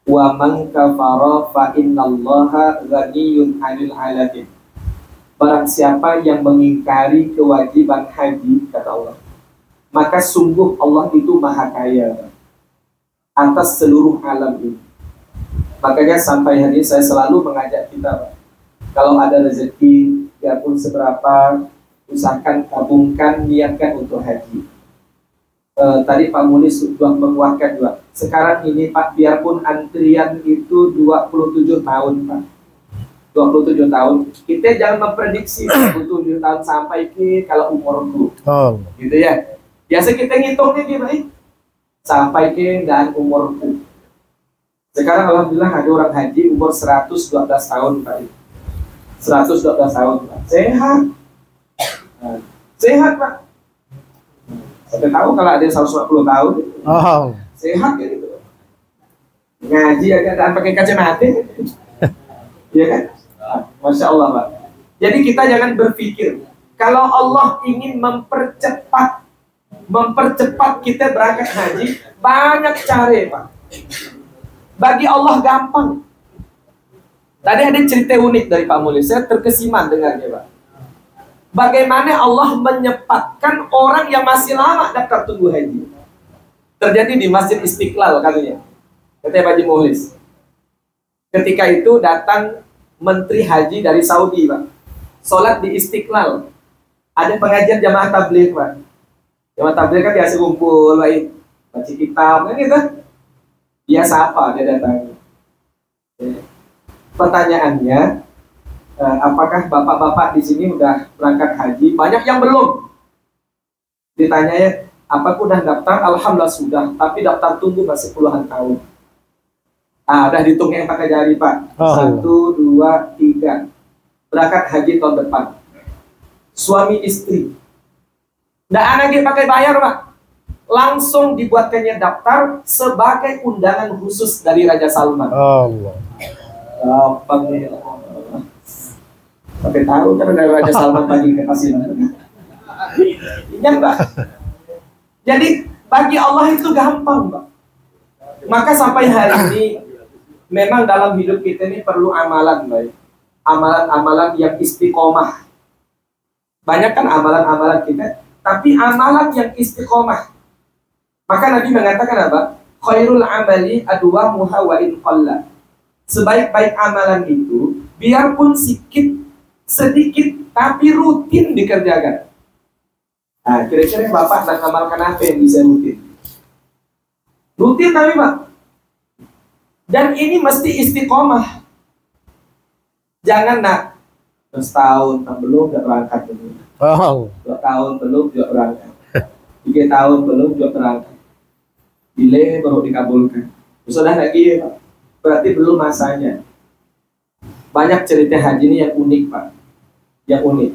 Wa man kafara fa innallaha ghaniyyun 'anil 'alamin. Barang siapa yang mengingkari kewajiban haji, kata Allah, maka sungguh Allah itu maha kaya atas seluruh alam ini. Makanya sampai hari ini saya selalu mengajak kita, Pak, kalau ada rezeki, biarpun seberapa, usahakan tabungkan, niatkan untuk haji. Tadi Pak Muni sudah menguatkan juga. Sekarang ini Pak, biarpun antrian itu 27 tahun Pak, 27 tahun, kita jangan memprediksi 27 tahun sampai ke kalau umurku, gitu ya. Biasa kita ngitungnya gimana? Sampai ke dan umurku. Sekarang alhamdulillah ada orang haji umur 112 tahun Pak. 112 tahun Pak. Sehat. Sehat Pak. Saya tahu kalau ada 140 tahun. Sehat ya gitu. Ngaji agak dan pakai kacamata. Iya kan? Masya Allah Pak. Jadi kita jangan berpikir kalau Allah ingin mempercepat kita berangkat haji, banyak cara Pak. Bagi Allah gampang. Tadi ada cerita unik dari Pak Muli, saya terkesima dengarnya Pak. Bagaimana Allah menyempatkan orang yang masih lama daftar tunggu haji. Terjadi di Masjid Istiqlal katanya. Kata Pak Haji Muhlis. Ketika itu datang Menteri Haji dari Saudi Pak. Sholat di Istiqlal. Ada pengajian jamaah tabligh Pak. Jamaah tabligh kan biasa kumpul, baca kitab, kan gitu. Biasa apa dia datang. Pertanyaannya, apakah bapak-bapak di sini udah berangkat haji? Banyak yang belum. Ditanya, apakah udah daftar? Alhamdulillah sudah, tapi daftar tunggu masih puluhan tahun. Udah dihitung yang pakai jari Pak. 1, 2, 3. Berangkat haji tahun depan. Suami istri. Nggak anaknya pakai bayar Pak. Langsung dibuatkannya daftar sebagai undangan khusus dari Raja Salman. Allah. Sampai tahu kan dari Raja Salman bagi ke kasih. Ingat Pak. Jadi bagi Allah itu gampang Pak. Maka sampai hari ini memang dalam hidup kita ini perlu amalan Pak. Amalan-amalan yang istiqomah. Banyak kan amalan-amalan kita, tapi amalan yang istiqomah. Maka Nabi mengatakan apa? Khairul amali adwamuha wa in qalla. Sebaik-baik amalan itu, biarpun sedikit, tapi rutin dikerjakan. Kira-kira Bapak dan amalkan apa yang bisa rutin? Rutin tapi Pak. Dan ini mesti istiqomah. Jangan setahun belum udah berangkat dulu. 2 tahun belum juga berangkat. 3 tahun belum juga berangkat. Delay baru dikabulkan. Sudah lagi Pak. Berarti belum masanya. Banyak cerita haji ini yang unik Pak. Yang unik.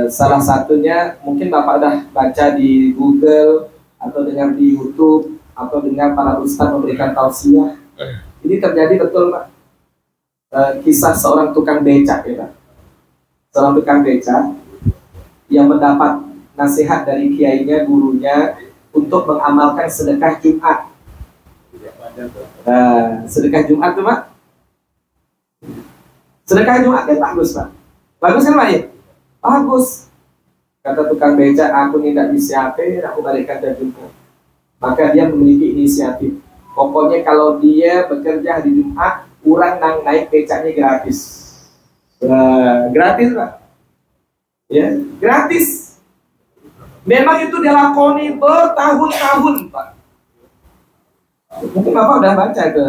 Salah satunya mungkin Bapak udah baca di Google atau dengar di YouTube atau dengar para ustaz memberikan tausiah. Ini terjadi betul Pak. Kisah seorang tukang becak ya Pak. Seorang tukang becak yang mendapat nasihat dari kiainya, gurunya untuk mengamalkan sedekah Jumat. Sedekah Jumat tuh Pak. Sedekah Jumat kan bagus Pak. Bagus kan Pak ya? Bagus. Kata tukang becak, aku tidak bisa aku balikan ke Jumat. Maka dia memiliki inisiatif. Pokoknya kalau dia bekerja di Jumat, kurang naik becaknya gratis. Gratis Pak. Ya, gratis. Memang itu dilakoni bertahun-tahun Pak. Mungkin Bapak udah baca ke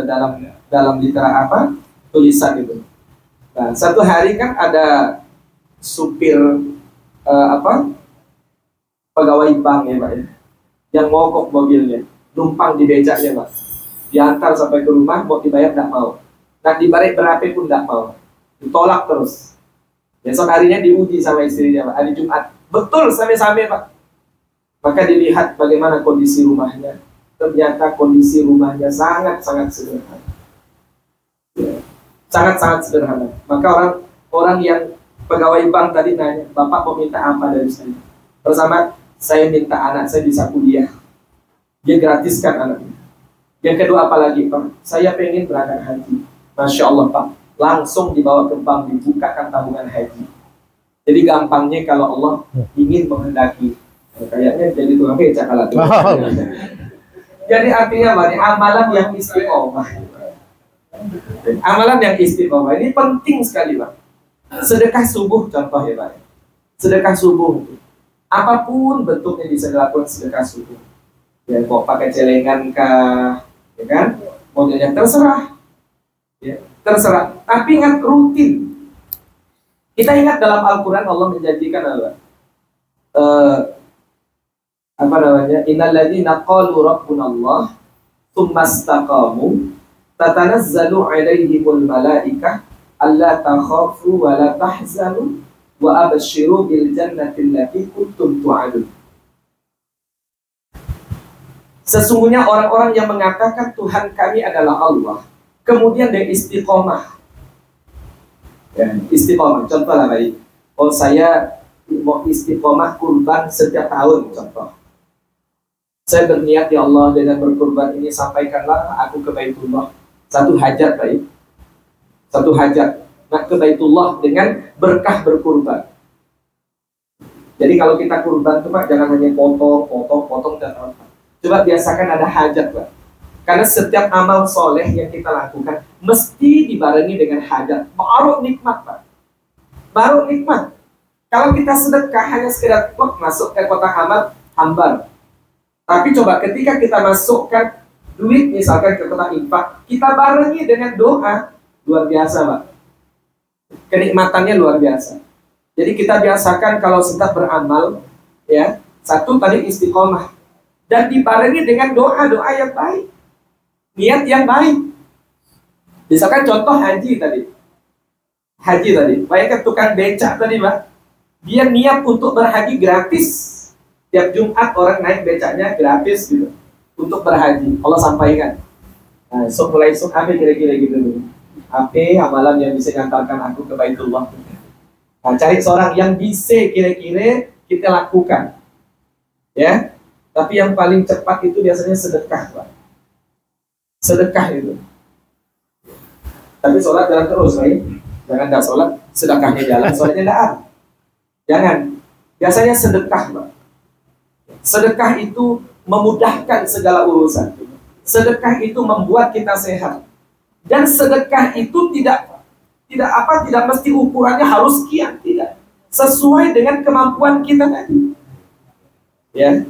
dalam litera tulisan itu. Nah, satu hari kan ada supir pegawai bank ya Pak ya, yang mogok mobilnya, numpang di becaknya Pak, diantar sampai ke rumah, mau dibayar nggak mau, nah dibalik berapa pun nggak mau, ditolak terus. Besok harinya diuji sama istrinya Pak, hari Jumat, betul sampai-sampai Pak. Maka dilihat bagaimana kondisi rumahnya. Ternyata kondisi rumahnya sangat-sangat sederhana. Sangat-sangat sederhana. Maka orang yang pegawai bank tadi nanya, Bapak mau minta apa dari saya? Pertama, saya minta anak saya bisa kuliah. Dia gratiskan anaknya. Yang kedua apa lagi, Pak? Saya pengen berangkat haji. Masya Allah, Pak. Langsung dibawa ke bank, dibukakan tabungan haji. Jadi gampangnya kalau Allah ingin menghendaki. Kayaknya jadi tukang becak kalau tuh. Jadi artinya apa? Amalan yang istiqomah. Amalan yang istiqomah ini penting sekali, Pak. Sedekah subuh contoh ya, Pak. Sedekah subuh. Apapun bentuknya bisa dilakukan sedekah subuh. Ya, mau pakai celengan kah, ya kan? Modelnya terserah. Ya, terserah. Tapi ingat rutin. Kita ingat dalam Al-Quran Allah menjanjikan apa namanya? Innal ladzina qalu rabbunallah tsumma istaqamu tatanazzalu 'alaihimul malaikah alla takhafu wa la tahzanu wa abshiru bil jannati allati kuntum tu'adun. Sesungguhnya orang-orang yang mengatakan Tuhan kami adalah Allah, kemudian dia istiqomah. Ya, istiqomah. Contoh lah baik. Oh, saya mau istiqomah kurban setiap tahun, contoh. Saya berniat ya Allah dengan berkurban ini sampaikanlah aku ke Baitullah. Satu hajat baik. Satu hajat. Nah, ke Baitullah dengan berkah berkurban. Jadi kalau kita kurban itu Pak, jangan hanya potong dan apa. Coba biasakan ada hajat Pak. Karena setiap amal soleh yang kita lakukan mesti dibarengi dengan hajat. Baru nikmat Pak. Baru nikmat. Kalau kita sedekah hanya sekedar masuk ke kotak amal, hambar. Tapi coba ketika kita masukkan duit misalkan ke kotak infak, kita barengi dengan doa, luar biasa Pak. Kenikmatannya luar biasa. Jadi kita biasakan kalau sedang beramal, ya, satu tadi istiqomah. Dan dibarengi dengan doa-doa yang baik. Niat yang baik. Misalkan contoh haji tadi. Haji tadi. Bayangkan tukang becak tadi Pak. Dia niat untuk berhaji gratis. Tiap Jumat orang naik becaknya gratis gitu. Untuk berhaji. Allah sampaikan. Nah, mulai apa kira-kira gitu. Apa amalan yang bisa ngantarkan aku ke Baitullah. Nah, cari seorang yang bisa kira-kira kita lakukan. Ya. Tapi yang paling cepat itu biasanya sedekah, Pak. Sedekah itu. Tapi sholat jalan terus, Pak. Jangan tidak sholat, sedekahnya jalan, sholatnya tidak. Jangan. Biasanya sedekah, Pak. Sedekah itu memudahkan segala urusan. Sedekah itu membuat kita sehat. Dan sedekah itu tidak mesti ukurannya harus sekian, tidak. Sesuai dengan kemampuan kita tadi. Ya.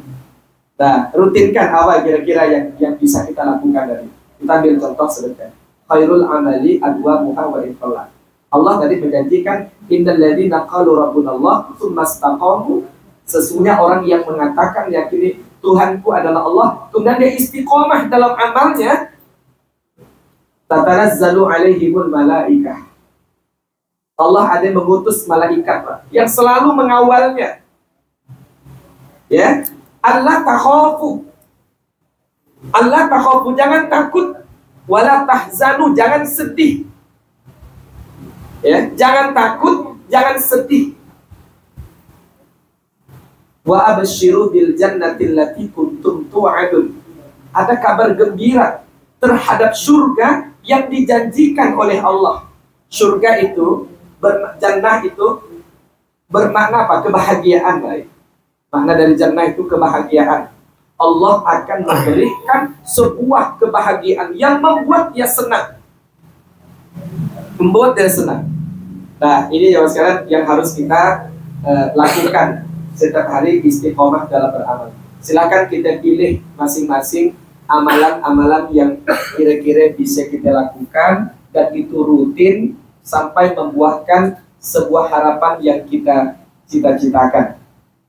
Nah, rutinkan apa kira-kira yang bisa kita lakukan dari. Kita ambil contoh sedekah. Khairul amali adwamuha wa infallah. Allah tadi menjanjikan innal ladzina qalu rabbunallah tsumma istaqamu, sesungguhnya orang yang mengatakan yakini Tuhanku adalah Allah, kemudian dia istiqomah dalam amalnya, tatanazzalu alaihimul malaikah. Allah ada mengutus malaikat Pak, yang selalu mengawalnya. Ya, Allah takhafu. Allah takhafu, jangan takut. Wala tahzanu, jangan sedih. Ya, jangan takut, jangan sedih. Wa abshiru bil jannati allati kuntum tu'adun. Ada kabar gembira terhadap surga yang dijanjikan oleh Allah. Surga itu, jannah itu bermakna apa? Kebahagiaan, baik. Makna dari jannah itu kebahagiaan. Allah akan memberikan sebuah kebahagiaan yang membuat dia senang. Membuat dia senang. Nah, ini ya sekarang yang harus kita lakukan setiap hari, istiqomah dalam beramal. Silakan kita pilih masing-masing amalan-amalan yang kira-kira bisa kita lakukan dan itu rutin sampai membuahkan sebuah harapan yang kita cita-citakan.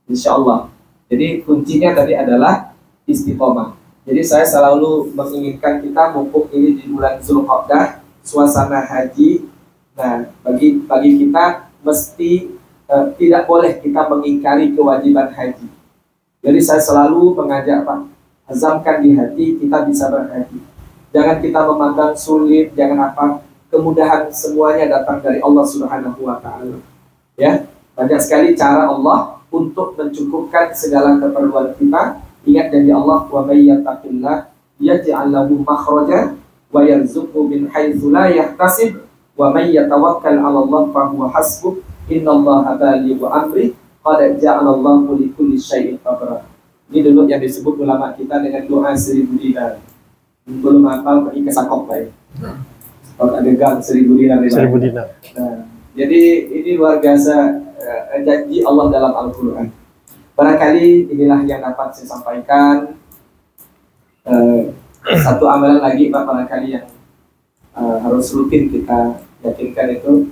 Insya Allah. Jadi kuncinya tadi adalah istiqomah. Jadi saya selalu menginginkan kita mumpung ini di bulan Zulqa'dah, suasana haji. Nah, bagi kita mesti tidak boleh kita mengingkari kewajiban haji. Jadi saya selalu mengajak Pak, azamkan di hati kita bisa berhaji. Jangan kita memandang sulit, jangan apa, kemudahan semuanya datang dari Allah Subhanahu wa taala. Ya, banyak sekali cara Allah untuk mencukupkan segala keperluan kita. Ingat janji Allah, wa may yattaqillah yaj'al lahu makhraja wa yarzuqhu min haitsu la yahtasib wa may yatawakkal 'ala Allah fa huwa hasbuh innallaha balighu amri qad ja'ala Allahu likulli syai'in qadra. Ini dulu yang disebut ulama kita dengan doa 1000 dinar. Belum hafal pergi ke Sakop baik. Kalau ada gang 1000 dinar. 1000 dinar. Nah, jadi ini luar biasa janji Allah dalam Al-Quran. Barangkali inilah yang dapat saya sampaikan. Satu amalan lagi Pak barangkali yang harus rutin kita yakinkan itu